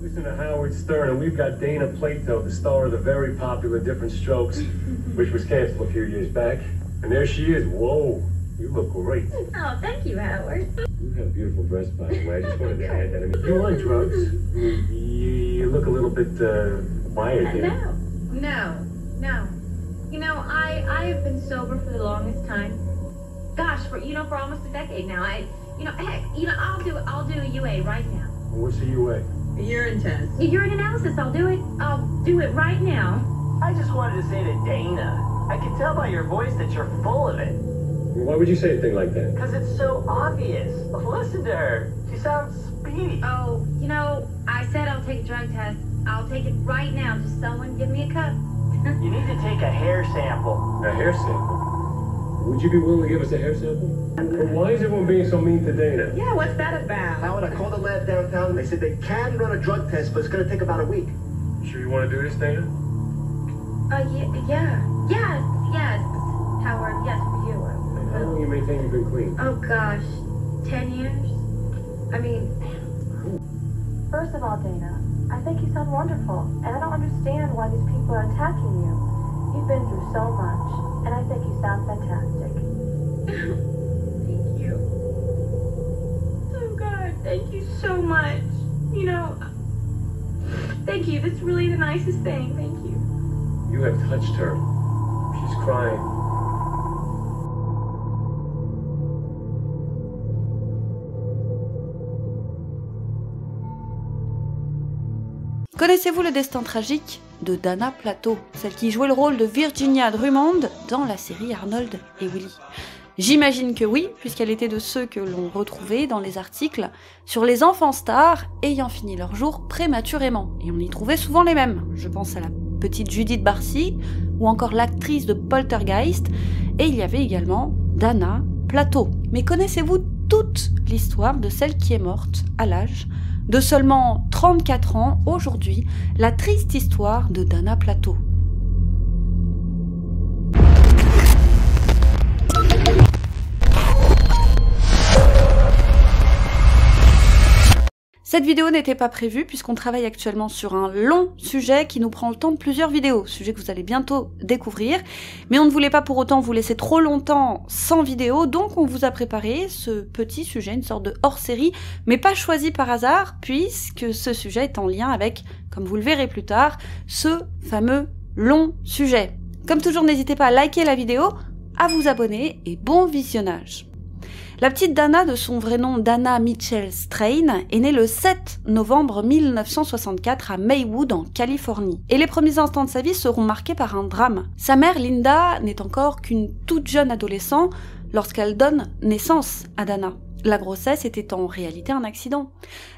Listen to Howard Stern, and we've got Dana Plato, the star of the very popular Different Strokes, which was canceled a few years back. And there she is. Whoa, you look great. Oh, thank you, Howard. You have beautiful breasts, by the way. I just wanted to add that. I mean, you're on drugs. You look a little bit wired there. No. You know, I have been sober for the longest time. Gosh, for almost a decade now. I'll do a UA right now. What's the UA? A urine test. A urine analysis. I'll do it right now. I just wanted to say to Dana, I can tell by your voice that you're full of it. Why would you say a thing like that? Because it's so obvious. Listen to her. She sounds speedy. Oh, I said I'll take a drug test. I'll take it right now. Just someone give me a cup. You need to take a hair sample. A hair sample? Would you be willing to give us a hair sample? Why is everyone being so mean to Dana? Yeah, what's that about? Howard, I called the lab downtown and they said they can run a drug test, but it's going to take about a week. Sure you want to do this, Dana? Yes, Howard, yes, for you. How long you maintain you've been clean? Oh, gosh, 10 years? I mean... First of all, Dana, I think you sound wonderful, and I don't understand why these people are attacking you. You've been through so much, and I think you sound fantastic. Thank you. Oh, God, thank you so much. Thank you. That's really the nicest thing. Thank you. You have touched her. She's crying. Connaissez-vous le destin tragique de Dana Plato, celle qui jouait le rôle de Virginia Drummond dans la série Arnold et Willy? J'imagine que oui, puisqu'elle était de ceux que l'on retrouvait dans les articles sur les enfants stars ayant fini leur jour prématurément. Et on y trouvait souvent les mêmes. Je pense à la petite Judith Barcy, ou encore l'actrice de Poltergeist, et il y avait également Dana Plato. Mais connaissez-vous toute l'histoire de celle qui est morte à l'âge de seulement 34 ans aujourd'hui, la triste histoire de Dana Plato? Cette vidéo n'était pas prévue puisqu'on travaille actuellement sur un long sujet qui nous prend le temps de plusieurs vidéos, sujet que vous allez bientôt découvrir, mais on ne voulait pas pour autant vous laisser trop longtemps sans vidéo, donc on vous a préparé ce petit sujet, une sorte de hors-série, mais pas choisi par hasard, puisque ce sujet est en lien avec, comme vous le verrez plus tard, ce fameux long sujet. Comme toujours, n'hésitez pas à liker la vidéo, à vous abonner et bon visionnage. La petite Dana, de son vrai nom Dana Mitchell Strain, est née le 7 novembre 1964 à Maywood, en Californie. Et les premiers instants de sa vie seront marqués par un drame. Sa mère, Linda, n'est encore qu'une toute jeune adolescente lorsqu'elle donne naissance à Dana. La grossesse était en réalité un accident.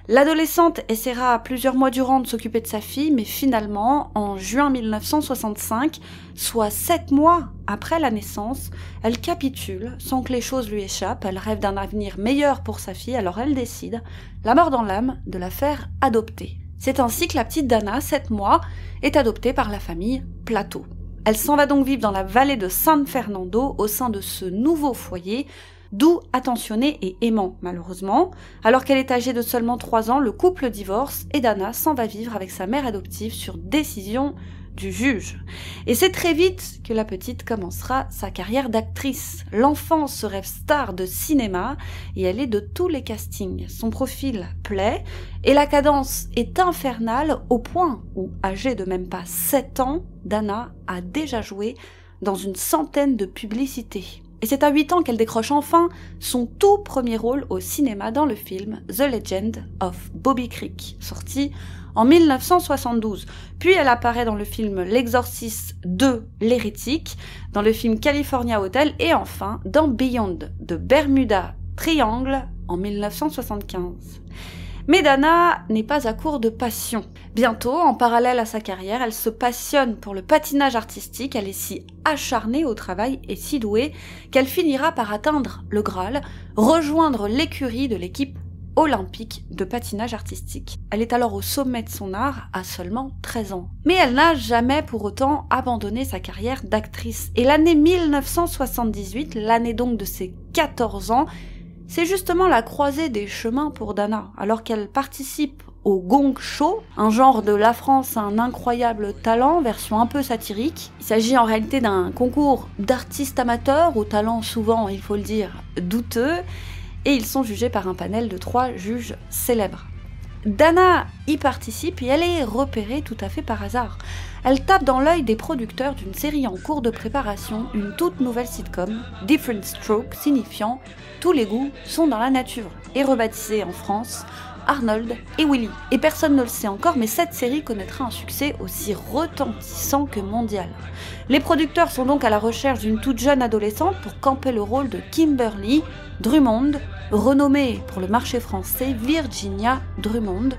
L'adolescente essaiera plusieurs mois durant de s'occuper de sa fille, mais finalement, en juin 1965, soit 7 mois après la naissance, elle capitule sans que les choses lui échappent. Elle rêve d'un avenir meilleur pour sa fille, alors elle décide, la mort dans l'âme, de la faire adopter. C'est ainsi que la petite Dana, 7 mois, est adoptée par la famille Plato. Elle s'en va donc vivre dans la vallée de San Fernando au sein de ce nouveau foyer, doux, attentionné et aimant, malheureusement. Alors qu'elle est âgée de seulement 3 ans, le couple divorce et Dana s'en va vivre avec sa mère adoptive sur décision du juge. Et c'est très vite que la petite commencera sa carrière d'actrice. L'enfant se rêve star de cinéma et elle est de tous les castings. Son profil plaît et la cadence est infernale au point où, âgée de même pas 7 ans, Dana a déjà joué dans une centaine de publicités. Et c'est à 8 ans qu'elle décroche enfin son tout premier rôle au cinéma dans le film The Legend of Bobby Creek, sorti en 1972. Puis elle apparaît dans le film L'Exorciste 2, l'hérétique, dans le film California Hotel et enfin dans Beyond the Bermuda Triangle en 1975. Mais Dana n'est pas à court de passion. Bientôt, en parallèle à sa carrière, elle se passionne pour le patinage artistique. Elle est si acharnée au travail et si douée qu'elle finira par atteindre le Graal, rejoindre l'écurie de l'équipe olympique de patinage artistique. Elle est alors au sommet de son art à seulement 13 ans. Mais elle n'a jamais pour autant abandonné sa carrière d'actrice. Et l'année 1978, l'année donc de ses 14 ans, C'est justement la croisée des chemins pour Dana, alors qu'elle participe au Gong Show, un genre de La France a un incroyable talent, version un peu satirique. Il s'agit en réalité d'un concours d'artistes amateurs, au talent souvent, il faut le dire, douteux, et ils sont jugés par un panel de 3 juges célèbres. Dana y participe et elle est repérée tout à fait par hasard. Elle tape dans l'œil des producteurs d'une série en cours de préparation, une toute nouvelle sitcom, Different Strokes, signifiant « Tous les goûts sont dans la nature » et rebaptisée en France Arnold et Willy. Et personne ne le sait encore, mais cette série connaîtra un succès aussi retentissant que mondial. Les producteurs sont donc à la recherche d'une toute jeune adolescente pour camper le rôle de Kimberly Drummond, renommée pour le marché français Virginia Drummond,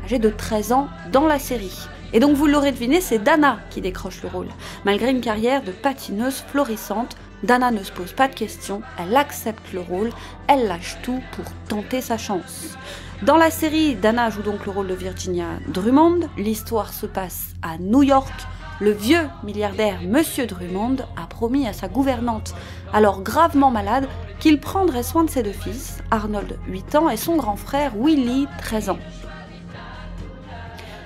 âgée de 13 ans dans la série. Et donc vous l'aurez deviné, c'est Dana qui décroche le rôle. Malgré une carrière de patineuse florissante, Dana ne se pose pas de questions, elle accepte le rôle, elle lâche tout pour tenter sa chance. Dans la série, Dana joue donc le rôle de Virginia Drummond. L'histoire se passe à New York. Le vieux milliardaire Monsieur Drummond a promis à sa gouvernante, alors gravement malade, qu'il prendrait soin de ses 2 fils, Arnold, 8 ans, et son grand frère, Willy, 13 ans.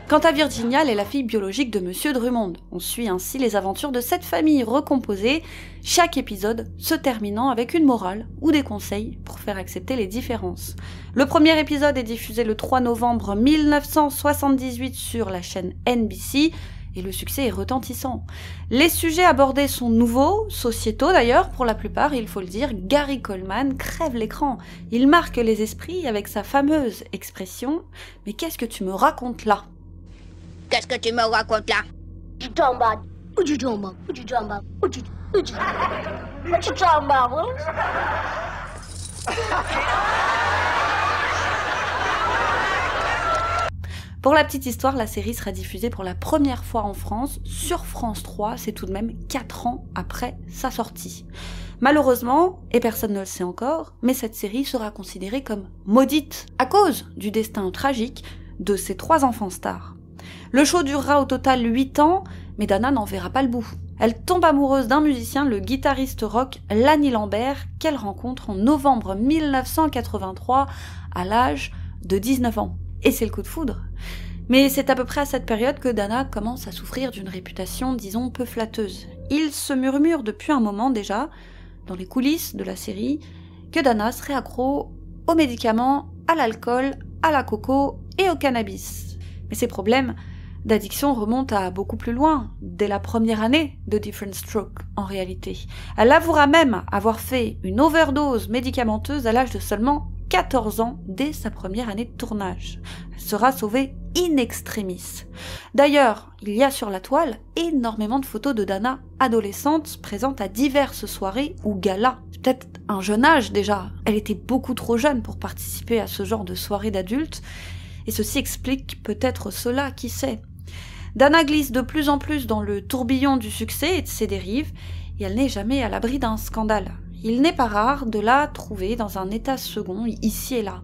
Quant à Virginia, elle est la fille biologique de Monsieur Drummond. On suit ainsi les aventures de cette famille recomposée, chaque épisode se terminant avec une morale ou des conseils pour faire accepter les différences. Le premier épisode est diffusé le 3 novembre 1978 sur la chaîne NBC, et le succès est retentissant. Les sujets abordés sont nouveaux, sociétaux d'ailleurs pour la plupart, il faut le dire. Gary Coleman crève l'écran. Il marque les esprits avec sa fameuse expression « Mais qu'est-ce que tu me racontes là ?» Qu'est-ce que tu me racontes là? What you talking about? What you talking about? What you talking about? What you talking about, Willis? Pour la petite histoire, la série sera diffusée pour la première fois en France sur France 3, c'est tout de même 4 ans après sa sortie. Malheureusement, et personne ne le sait encore, mais cette série sera considérée comme maudite à cause du destin tragique de ses 3 enfants stars. Le show durera au total 8 ans, mais Dana n'en verra pas le bout. Elle tombe amoureuse d'un musicien, le guitariste rock Lanny Lambert, qu'elle rencontre en novembre 1983 à l'âge de 19 ans. Et c'est le coup de foudre. Mais c'est à peu près à cette période que Dana commence à souffrir d'une réputation, disons, peu flatteuse. Il se murmure depuis un moment déjà, dans les coulisses de la série, que Dana serait accro aux médicaments, à l'alcool, à la coco et au cannabis. Mais ces problèmes d'addiction remontent à beaucoup plus loin, dès la première année de Different Strokes en réalité. Elle avouera même avoir fait une overdose médicamenteuse à l'âge de seulement 14 ans dès sa première année de tournage. Elle sera sauvée in extremis. D'ailleurs, il y a sur la toile énormément de photos de Dana adolescente présente à diverses soirées ou galas. C'est peut-être un jeune âge déjà. Elle était beaucoup trop jeune pour participer à ce genre de soirée d'adultes, et ceci explique peut-être cela, qui sait. Dana glisse de plus en plus dans le tourbillon du succès et de ses dérives, et elle n'est jamais à l'abri d'un scandale. Il n'est pas rare de la trouver dans un état second, ici et là.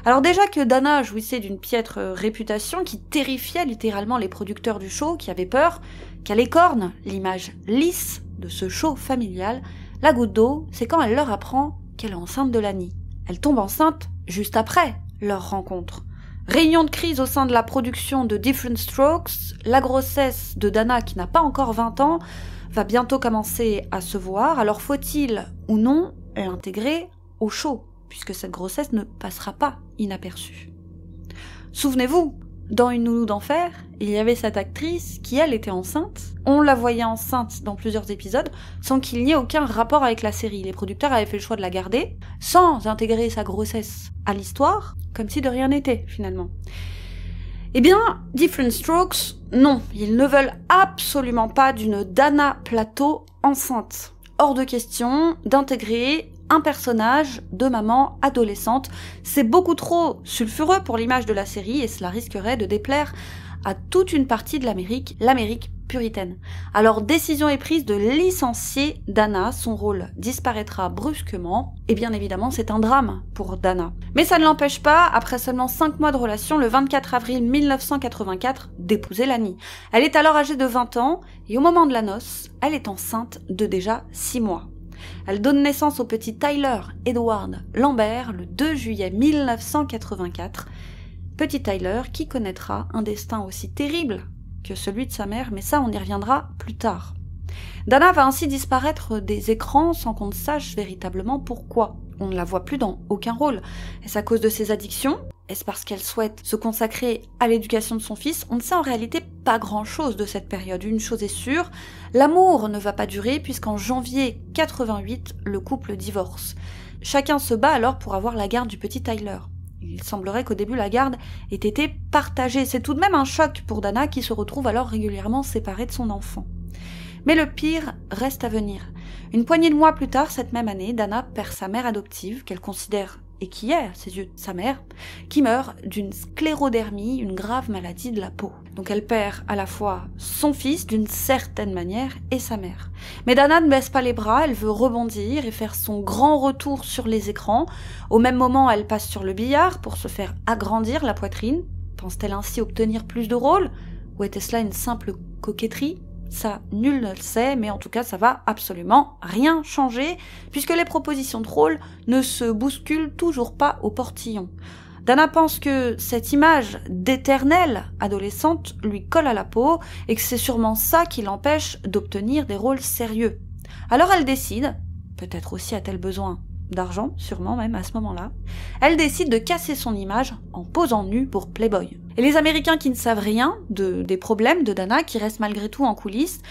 Alors déjà que Dana jouissait d'une piètre réputation qui terrifiait littéralement les producteurs du show, qui avaient peur qu'elle écorne l'image lisse de ce show familial, la goutte d'eau, c'est quand elle leur apprend qu'elle est enceinte de Lanny. Elle tombe enceinte juste après leur rencontre. Réunion de crise au sein de la production de Different Strokes, la grossesse de Dana, qui n'a pas encore 20 ans, va bientôt commencer à se voir, alors faut-il ou non l'intégrer au show, puisque cette grossesse ne passera pas inaperçue. Souvenez-vous, dans Une nounou d'enfer, il y avait cette actrice qui, elle, était enceinte. On la voyait enceinte dans plusieurs épisodes, sans qu'il n'y ait aucun rapport avec la série. Les producteurs avaient fait le choix de la garder, sans intégrer sa grossesse à l'histoire, comme si de rien n'était, finalement. Eh bien, Different Strokes, non, ils ne veulent absolument pas d'une Dana Plato enceinte. Hors de question d'intégrer un personnage de maman adolescente. C'est beaucoup trop sulfureux pour l'image de la série et cela risquerait de déplaire à toute une partie de l'Amérique puritaine. Alors décision est prise de licencier Dana, son rôle disparaîtra brusquement, et bien évidemment c'est un drame pour Dana. Mais ça ne l'empêche pas, après seulement 5 mois de relation, le 24 avril 1984, d'épouser Lanny. Elle est alors âgée de 20 ans, et au moment de la noce, elle est enceinte de déjà 6 mois. Elle donne naissance au petit Tyler Edward Lambert le 2 juillet 1984. Petit Tyler qui connaîtra un destin aussi terrible que celui de sa mère, mais ça on y reviendra plus tard. Dana va ainsi disparaître des écrans sans qu'on ne sache véritablement pourquoi. On ne la voit plus dans aucun rôle. Est-ce à cause de ses addictions ? Est-ce parce qu'elle souhaite se consacrer à l'éducation de son fils ? On ne sait en réalité pas grand-chose de cette période. Une chose est sûre, l'amour ne va pas durer puisqu'en janvier 88, le couple divorce. Chacun se bat alors pour avoir la garde du petit Tyler. Il semblerait qu'au début la garde ait été partagée. C'est tout de même un choc pour Dana qui se retrouve alors régulièrement séparée de son enfant. Mais le pire reste à venir. Une poignée de mois plus tard, cette même année, Dana perd sa mère adoptive, qu'elle considère, et qui est, à ses yeux, sa mère, qui meurt d'une sclérodermie, une grave maladie de la peau. Donc elle perd à la fois son fils, d'une certaine manière, et sa mère. Mais Dana ne baisse pas les bras, elle veut rebondir et faire son grand retour sur les écrans. Au même moment, elle passe sur le billard pour se faire agrandir la poitrine. Pense-t-elle ainsi obtenir plus de rôles ? Ou était-ce là une simple coquetterie ? Ça, nul ne le sait, mais en tout cas, ça va absolument rien changer, puisque les propositions de rôle ne se bousculent toujours pas au portillon. Dana pense que cette image d'éternelle adolescente lui colle à la peau, et que c'est sûrement ça qui l'empêche d'obtenir des rôles sérieux. Alors elle décide, peut-être aussi a-t-elle besoin d'argent, sûrement même à ce moment-là, elle décide de casser son image en posant nue pour Playboy. Et les Américains qui ne savent rien des problèmes de Dana, qui restent malgré tout en coulisses,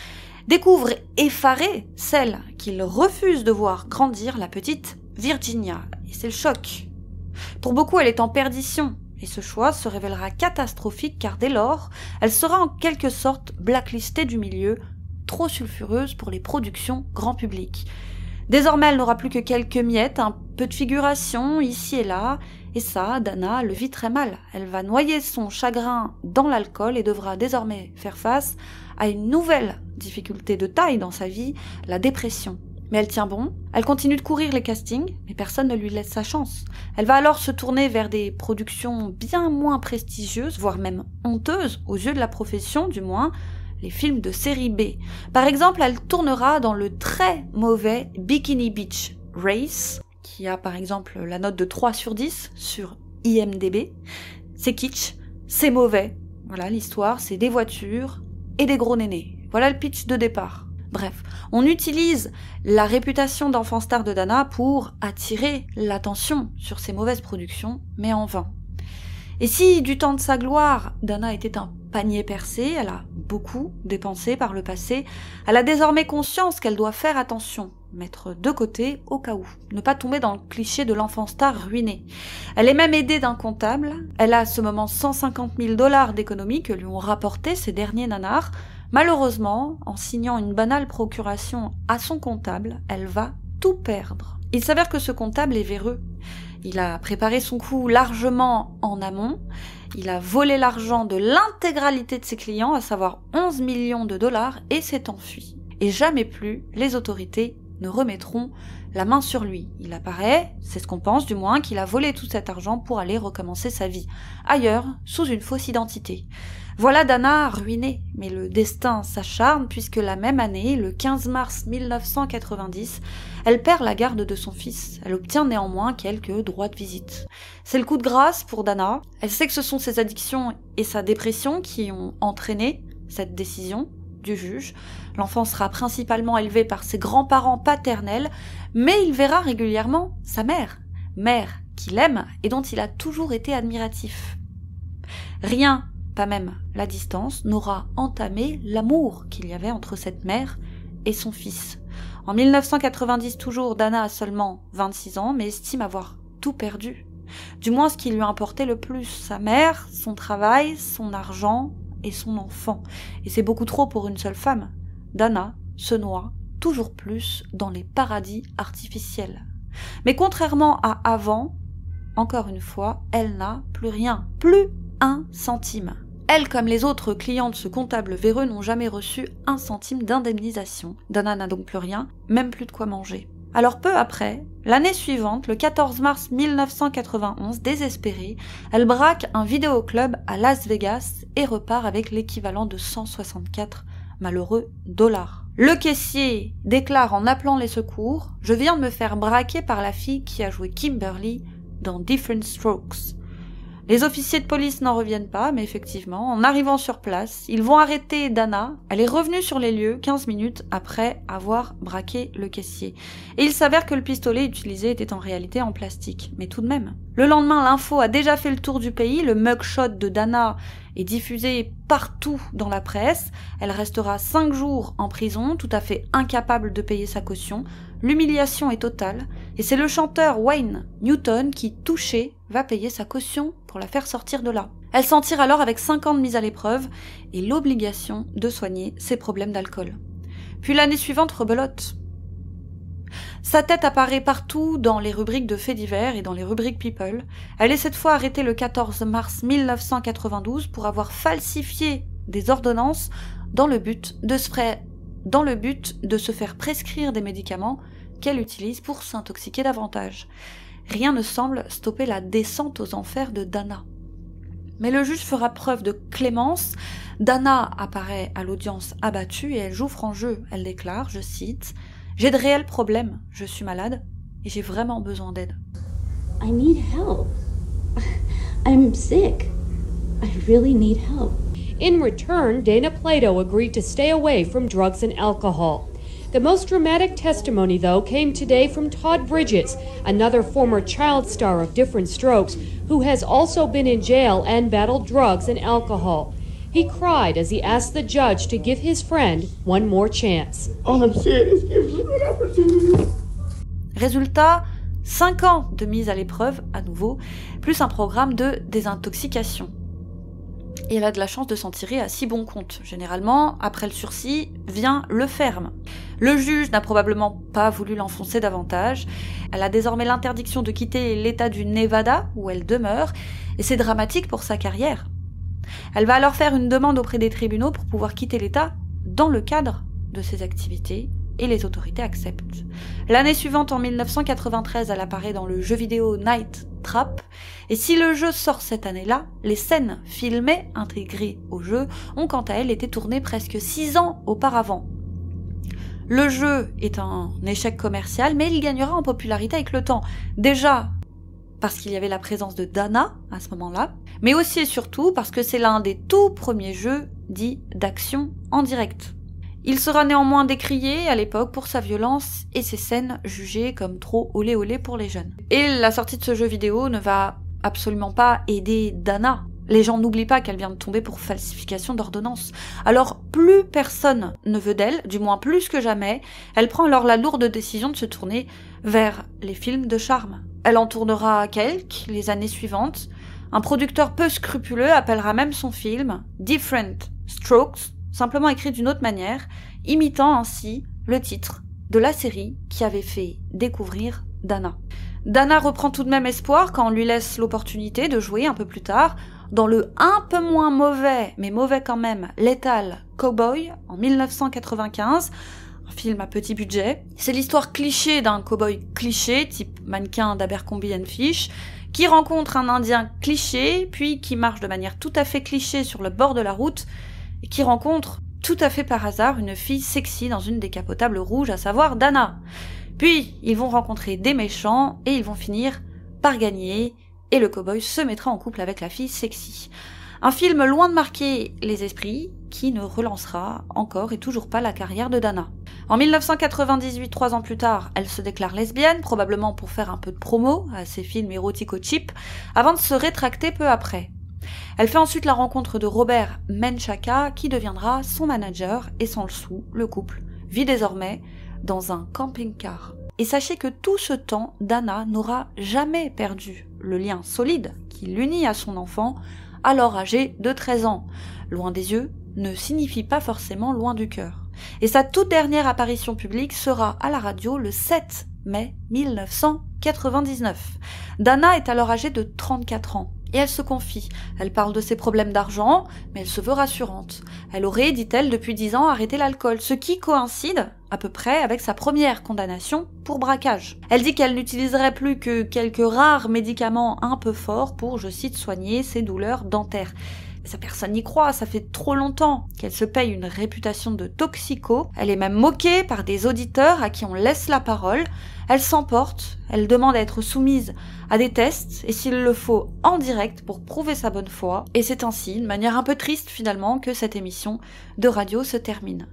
découvrent effarés celle qu'ils refusent de voir grandir, la petite Virginia. Et c'est le choc. Pour beaucoup, elle est en perdition. Et ce choix se révélera catastrophique car dès lors, elle sera en quelque sorte blacklistée du milieu, trop sulfureuse pour les productions grand public. Désormais, elle n'aura plus que quelques miettes, un peu de figuration ici et là, et ça, Dana le vit très mal. Elle va noyer son chagrin dans l'alcool et devra désormais faire face à une nouvelle difficulté de taille dans sa vie, la dépression. Mais elle tient bon, elle continue de courir les castings, mais personne ne lui laisse sa chance. Elle va alors se tourner vers des productions bien moins prestigieuses, voire même honteuses, aux yeux de la profession du moins, les films de série B. Par exemple, elle tournera dans le très mauvais Bikini Beach Race, qui a par exemple la note de 3 sur 10 sur IMDb. C'est kitsch, c'est mauvais. Voilà, l'histoire, c'est des voitures et des gros nénés. Voilà le pitch de départ. Bref, on utilise la réputation d'enfant star de Dana pour attirer l'attention sur ces mauvaises productions, mais en vain. Et si, du temps de sa gloire, Dana était un panier percé, elle a beaucoup dépensé par le passé, elle a désormais conscience qu'elle doit faire attention, mettre de côté au cas où, ne pas tomber dans le cliché de l'enfant star ruiné. Elle est même aidée d'un comptable, elle a à ce moment 150 000 $ d'économies que lui ont rapporté ces derniers nanars. Malheureusement, en signant une banale procuration à son comptable, elle va tout perdre. Il s'avère que ce comptable est véreux. Il a préparé son coup largement en amont, il a volé l'argent de l'intégralité de ses clients, à savoir 11 millions de $, et s'est enfui. Et jamais plus les autorités ne remettront la main sur lui. Il apparaît, c'est ce qu'on pense du moins, qu'il a volé tout cet argent pour aller recommencer sa vie, ailleurs, sous une fausse identité. Voilà Dana ruinée, mais le destin s'acharne puisque la même année, le 15 mars 1990, elle perd la garde de son fils. Elle obtient néanmoins quelques droits de visite. C'est le coup de grâce pour Dana. Elle sait que ce sont ses addictions et sa dépression qui ont entraîné cette décision du juge. L'enfant sera principalement élevé par ses grands-parents paternels, mais il verra régulièrement sa mère qu'il aime et dont il a toujours été admiratif. Rien, pas même la distance, n'aura entamé l'amour qu'il y avait entre cette mère et son fils. En 1990 toujours, Dana a seulement 26 ans, mais estime avoir tout perdu. Du moins ce qui lui importait le plus, sa mère, son travail, son argent et son enfant. Et c'est beaucoup trop pour une seule femme. Dana se noie toujours plus dans les paradis artificiels. Mais contrairement à avant, encore une fois, elle n'a plus rien, plus un centime. Elle, comme les autres clients de ce comptable véreux, n'ont jamais reçu un centime d'indemnisation. Dana n'a donc plus rien, même plus de quoi manger. Alors peu après, l'année suivante, le 14 mars 1991, désespérée, elle braque un vidéoclub à Las Vegas et repart avec l'équivalent de 164 malheureux dollars. Le caissier déclare en appelant les secours « Je viens de me faire braquer par la fille qui a joué Kimberly dans Different Strokes ». Les officiers de police n'en reviennent pas, mais effectivement, en arrivant sur place, ils vont arrêter Dana. Elle est revenue sur les lieux 15 minutes après avoir braqué le caissier. Et il s'avère que le pistolet utilisé était en réalité en plastique, mais tout de même. Le lendemain, l'info a déjà fait le tour du pays, le mugshot de Dana est diffusé partout dans la presse. Elle restera 5 jours en prison, tout à fait incapable de payer sa caution. L'humiliation est totale, et c'est le chanteur Wayne Newton qui, touché, va payer sa caution pour la faire sortir de là. Elle s'en tire alors avec 5 ans de mise à l'épreuve et l'obligation de soigner ses problèmes d'alcool. Puis l'année suivante, rebelote. Sa tête apparaît partout dans les rubriques de faits divers et dans les rubriques People. Elle est cette fois arrêtée le 14 mars 1992 pour avoir falsifié des ordonnances dans le but de se faire prescrire des médicaments qu'elle utilise pour s'intoxiquer davantage. Rien ne semble stopper la descente aux enfers de Dana. Mais le juge fera preuve de clémence. Dana apparaît à l'audience abattue et elle joue franc jeu. Elle déclare, je cite, « J'ai de réels problèmes, je suis malade et j'ai vraiment besoin d'aide. » I need help. I'm sick. I really need help. In return, Dana Plato agreed to stay away from drugs and alcohol. The most dramatic testimony, though, came today from Todd Bridges, another former child star of Different Strokes, who has also been in jail and battled drugs and alcohol. He cried as he asked the judge to give his friend one more chance. All I'm saying is give him an opportunity. Résultat, 5 ans de mise à l'épreuve, à nouveau, plus un programme de désintoxication. Et elle a de la chance de s'en tirer à si bon compte. Généralement, après le sursis, vient le ferme. Le juge n'a probablement pas voulu l'enfoncer davantage. Elle a désormais l'interdiction de quitter l'état du Nevada, où elle demeure, et c'est dramatique pour sa carrière. Elle va alors faire une demande auprès des tribunaux pour pouvoir quitter l'état dans le cadre de ses activités, et les autorités acceptent. L'année suivante, en 1993, elle apparaît dans le jeu vidéo Night Trap, et si le jeu sort cette année-là, les scènes filmées intégrées au jeu ont quant à elles été tournées presque 6 ans auparavant. Le jeu est un échec commercial, mais il gagnera en popularité avec le temps. Déjà parce qu'il y avait la présence de Dana à ce moment-là, mais aussi et surtout parce que c'est l'un des tout premiers jeux dits d'action en direct. Il sera néanmoins décrié à l'époque pour sa violence et ses scènes jugées comme trop olé olé pour les jeunes. Et la sortie de ce jeu vidéo ne va absolument pas aider Dana. Les gens n'oublient pas qu'elle vient de tomber pour falsification d'ordonnance. Alors plus personne ne veut d'elle, du moins plus que jamais, elle prend alors la lourde décision de se tourner vers les films de charme. Elle en tournera quelques les années suivantes. Un producteur peu scrupuleux appellera même son film Different Strokes, simplement écrit d'une autre manière, imitant ainsi le titre de la série qui avait fait découvrir Dana. Dana reprend tout de même espoir quand on lui laisse l'opportunité de jouer un peu plus tard dans le un peu moins mauvais, mais mauvais quand même, Lethal Cowboy en 1995, un film à petit budget. C'est l'histoire cliché d'un cowboy cliché, type mannequin d'Abercrombie & Fitch, qui rencontre un Indien cliché, puis qui marche de manière tout à fait cliché sur le bord de la route, et qui rencontre tout à fait par hasard une fille sexy dans une décapotable rouge, à savoir Dana. Puis ils vont rencontrer des méchants et ils vont finir par gagner et le cow-boy se mettra en couple avec la fille sexy. Un film loin de marquer les esprits qui ne relancera encore et toujours pas la carrière de Dana. En 1998, 3 ans plus tard, elle se déclare lesbienne, probablement pour faire un peu de promo à ses films érotico-cheap, avant de se rétracter peu après. Elle fait ensuite la rencontre de Robert Menchaca, qui deviendra son manager, et sans le sou, le couple vit désormais dans un camping-car. Et sachez que tout ce temps, Dana n'aura jamais perdu le lien solide qui l'unit à son enfant, alors âgé de 13 ans. Loin des yeux ne signifie pas forcément loin du cœur. Et sa toute dernière apparition publique sera à la radio le 7 mai 1999. Dana est alors âgée de 34 ans. Et elle se confie. Elle parle de ses problèmes d'argent, mais elle se veut rassurante. Elle aurait, dit-elle, depuis 10 ans arrêté l'alcool, ce qui coïncide à peu près avec sa première condamnation pour braquage. Elle dit qu'elle n'utiliserait plus que quelques rares médicaments un peu forts pour, je cite, soigner ses douleurs dentaires. Ça, personne n'y croit, ça fait trop longtemps qu'elle se paye une réputation de toxico. Elle est même moquée par des auditeurs à qui on laisse la parole. Elle s'emporte, elle demande à être soumise à des tests, et s'il le faut, en direct pour prouver sa bonne foi. Et c'est ainsi, de manière un peu triste finalement, que cette émission de radio se termine.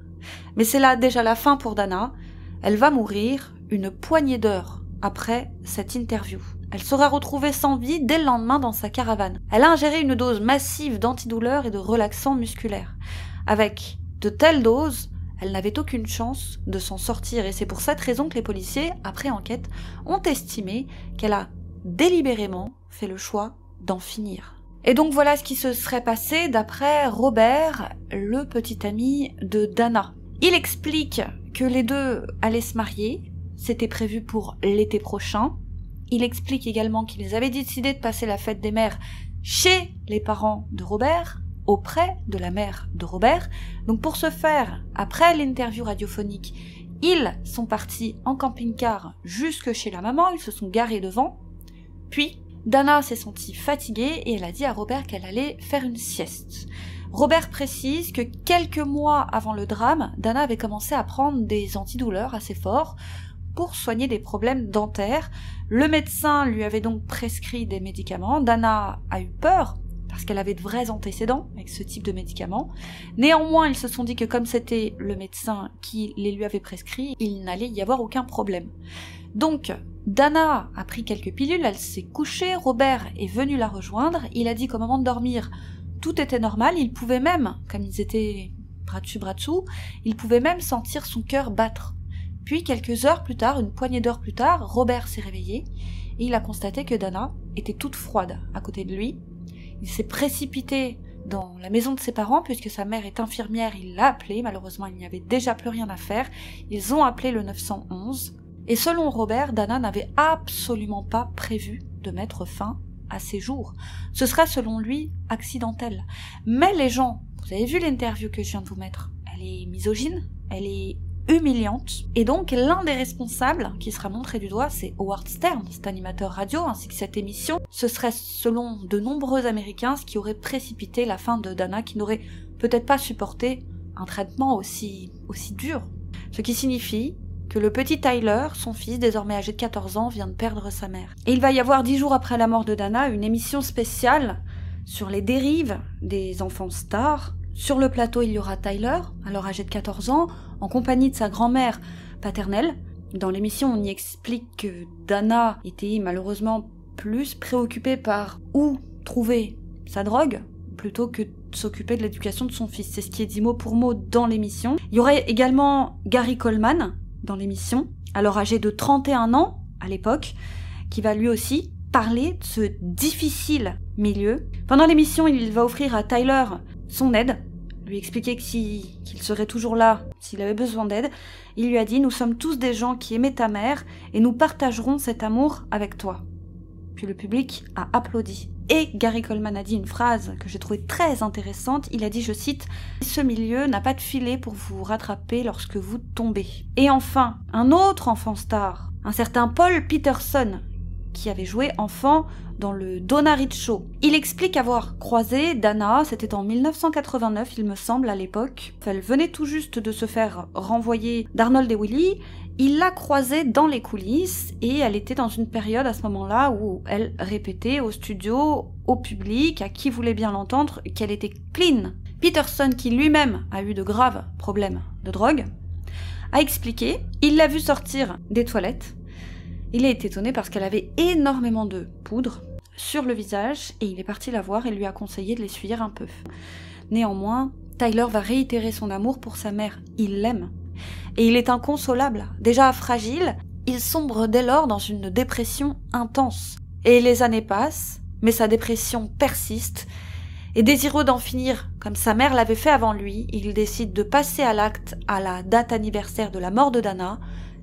Mais c'est là déjà la fin pour Dana. Elle va mourir une poignée d'heures après cette interview. Elle sera retrouvée sans vie dès le lendemain dans sa caravane. Elle a ingéré une dose massive d'antidouleurs et de relaxants musculaires. Avec de telles doses, elle n'avait aucune chance de s'en sortir, et c'est pour cette raison que les policiers, après enquête, ont estimé qu'elle a délibérément fait le choix d'en finir. Et donc voilà ce qui se serait passé d'après Robert, le petit ami de Dana. Il explique que les deux allaient se marier, c'était prévu pour l'été prochain. Il explique également qu'ils avaient décidé de passer la fête des mères chez les parents de Robert, auprès de la mère de Robert. Donc pour ce faire, après l'interview radiophonique, ils sont partis en camping-car jusque chez la maman, ils se sont garés devant. Puis, Dana s'est sentie fatiguée et elle a dit à Robert qu'elle allait faire une sieste. Robert précise que quelques mois avant le drame, Dana avait commencé à prendre des antidouleurs assez forts pour soigner des problèmes dentaires. Le médecin lui avait donc prescrit des médicaments. Dana a eu peur parce qu'elle avait de vrais antécédents avec ce type de médicaments. Néanmoins, ils se sont dit que comme c'était le médecin qui les lui avait prescrits, il n'allait y avoir aucun problème. Donc, Dana a pris quelques pilules, elle s'est couchée, Robert est venu la rejoindre, il a dit qu'au moment de dormir, tout était normal, il pouvait même, comme ils étaient bras dessous, il pouvait même sentir son cœur battre. Puis, quelques heures plus tard, une poignée d'heures plus tard, Robert s'est réveillé et il a constaté que Dana était toute froide à côté de lui. Il s'est précipité dans la maison de ses parents puisque sa mère est infirmière, il l'a appelée, malheureusement il n'y avait déjà plus rien à faire. Ils ont appelé le 911 et selon Robert, Dana n'avait absolument pas prévu de mettre fin à ses jours. Ce serait selon lui accidentel. Mais les gens, vous avez vu l'interview que je viens de vous mettre, elle est misogyne, elle est humiliante. Et donc, l'un des responsables qui sera montré du doigt, c'est Howard Stern, cet animateur radio, ainsi que cette émission. Ce serait, selon de nombreux Américains, ce qui aurait précipité la fin de Dana, qui n'aurait peut-être pas supporté un traitement aussi dur. Ce qui signifie que le petit Tyler, son fils, désormais âgé de 14 ans, vient de perdre sa mère. Et il va y avoir 10 jours après la mort de Dana, une émission spéciale sur les dérives des enfants stars. Sur le plateau, il y aura Tyler, alors âgé de 14 ans, en compagnie de sa grand-mère paternelle. Dans l'émission, on y explique que Dana était malheureusement plus préoccupée par où trouver sa drogue, plutôt que de s'occuper de l'éducation de son fils. C'est ce qui est dit mot pour mot dans l'émission. Il y aurait également Gary Coleman dans l'émission, alors âgé de 31 ans à l'époque, qui va lui aussi parler de ce difficile milieu. Pendant l'émission, il va offrir à Tyler son aide, lui expliquer qu'il serait toujours là s'il avait besoin d'aide. Il lui a dit « Nous sommes tous des gens qui aimaient ta mère et nous partagerons cet amour avec toi ». Puis le public a applaudi. Et Gary Coleman a dit une phrase que j'ai trouvée très intéressante. Il a dit, je cite, « Ce milieu n'a pas de filet pour vous rattraper lorsque vous tombez ». Et enfin, un autre enfant star, un certain Paul Peterson, qui avait joué enfant dans le Donna Reed Show. Il explique avoir croisé Dana, c'était en 1989 il me semble à l'époque. Elle venait tout juste de se faire renvoyer d'Arnold et Willie. Il l'a croisée dans les coulisses et elle était dans une période à ce moment-là où elle répétait au studio, au public, à qui voulait bien l'entendre, qu'elle était clean. Peterson, qui lui-même a eu de graves problèmes de drogue, a expliqué, il l'a vue sortir des toilettes. Il est étonné parce qu'elle avait énormément de poudre sur le visage et il est parti la voir et lui a conseillé de l'essuyer un peu. Néanmoins, Tyler va réitérer son amour pour sa mère. Il l'aime. Et il est inconsolable. Déjà fragile, il sombre dès lors dans une dépression intense. Et les années passent, mais sa dépression persiste. Et désireux d'en finir, comme sa mère l'avait fait avant lui, il décide de passer à l'acte à la date anniversaire de la mort de Dana,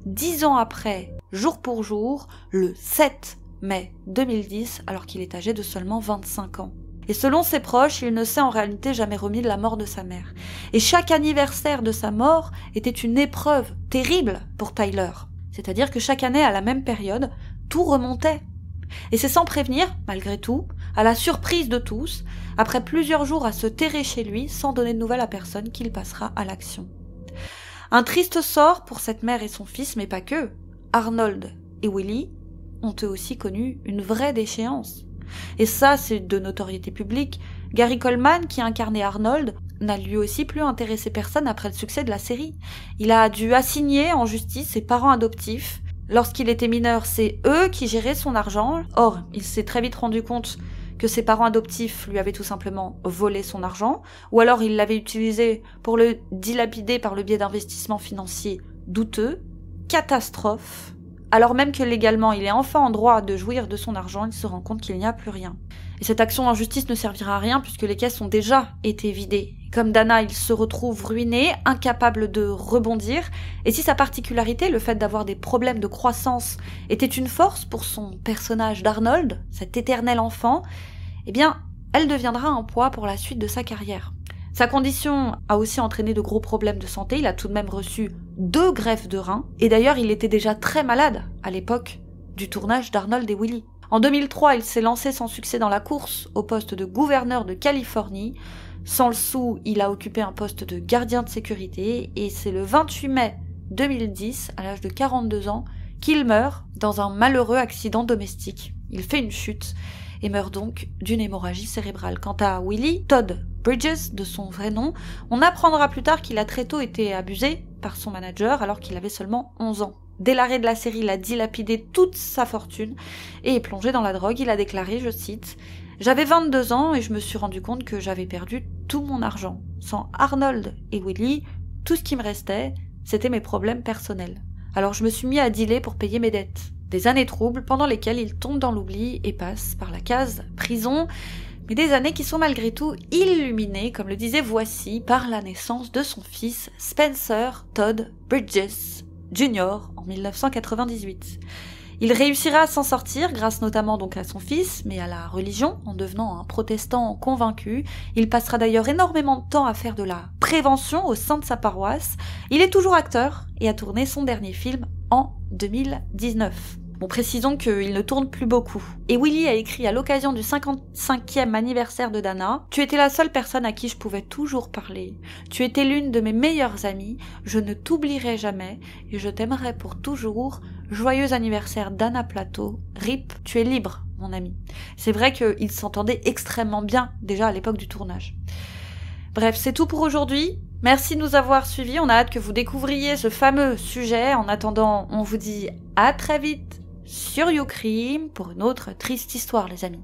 10 ans après, jour pour jour, le 7 mai 2010, alors qu'il est âgé de seulement 25 ans. Et selon ses proches, il ne s'est en réalité jamais remis de la mort de sa mère. Et chaque anniversaire de sa mort était une épreuve terrible pour Tyler. C'est-à-dire que chaque année, à la même période, tout remontait. Et c'est sans prévenir, malgré tout, à la surprise de tous, après plusieurs jours à se terrer chez lui sans donner de nouvelles à personne qu'il passera à l'action. Un triste sort pour cette mère et son fils, mais pas que. Arnold et Willie ont eux aussi connu une vraie déchéance. Et ça, c'est de notoriété publique. Gary Coleman, qui incarnait Arnold, n'a lui aussi plus intéressé personne après le succès de la série. Il a dû assigner en justice ses parents adoptifs. Lorsqu'il était mineur, c'est eux qui géraient son argent. Or, il s'est très vite rendu compte que ses parents adoptifs lui avaient tout simplement volé son argent, ou alors il l'avait utilisé pour le dilapider par le biais d'investissements financiers douteux. Catastrophe. Alors même que légalement il est enfin en droit de jouir de son argent, il se rend compte qu'il n'y a plus rien. Et cette action en justice ne servira à rien puisque les caisses ont déjà été vidées. Comme Dana, il se retrouve ruiné, incapable de rebondir, et si sa particularité, le fait d'avoir des problèmes de croissance, était une force pour son personnage d'Arnold, cet éternel enfant, eh bien, elle deviendra un poids pour la suite de sa carrière. Sa condition a aussi entraîné de gros problèmes de santé, il a tout de même reçu 2 greffes de reins, et d'ailleurs il était déjà très malade à l'époque du tournage d'Arnold et Willie. En 2003, il s'est lancé sans succès dans la course au poste de gouverneur de Californie. Sans le sou, il a occupé un poste de gardien de sécurité, et c'est le 28 mai 2010, à l'âge de 42 ans, qu'il meurt dans un malheureux accident domestique. Il fait une chute et meurt donc d'une hémorragie cérébrale. Quant à Willie, Todd Bridges, de son vrai nom, on apprendra plus tard qu'il a très tôt été abusé par son manager alors qu'il avait seulement 11 ans. Dès l'arrêt de la série, il a dilapidé toute sa fortune et est plongé dans la drogue. Il a déclaré, je cite, « J'avais 22 ans et je me suis rendu compte que j'avais perdu tout mon argent. Sans Arnold et Willie, tout ce qui me restait, c'était mes problèmes personnels. Alors je me suis mis à dealer pour payer mes dettes. » Des années troubles pendant lesquelles il tombe dans l'oubli et passe par la case prison, mais des années qui sont malgré tout illuminées, comme le disait Voici, par la naissance de son fils Spencer Todd Bridges Jr. en 1998. Il réussira à s'en sortir grâce notamment donc à son fils, mais à la religion, en devenant un protestant convaincu. Il passera d'ailleurs énormément de temps à faire de la prévention au sein de sa paroisse. Il est toujours acteur et a tourné son dernier film en 2019. Bon, précisons qu'il ne tourne plus beaucoup. Et Willie a écrit à l'occasion du 55e anniversaire de Dana « Tu étais la seule personne à qui je pouvais toujours parler. Tu étais l'une de mes meilleures amies. Je ne t'oublierai jamais et je t'aimerai pour toujours. Joyeux anniversaire Dana Plato. RIP, tu es libre, mon ami. » C'est vrai qu'ils s'entendaient extrêmement bien déjà à l'époque du tournage. Bref, c'est tout pour aujourd'hui. Merci de nous avoir suivis. On a hâte que vous découvriez ce fameux sujet. En attendant, on vous dit à très vite sur YouCrime pour une autre triste histoire, les amis.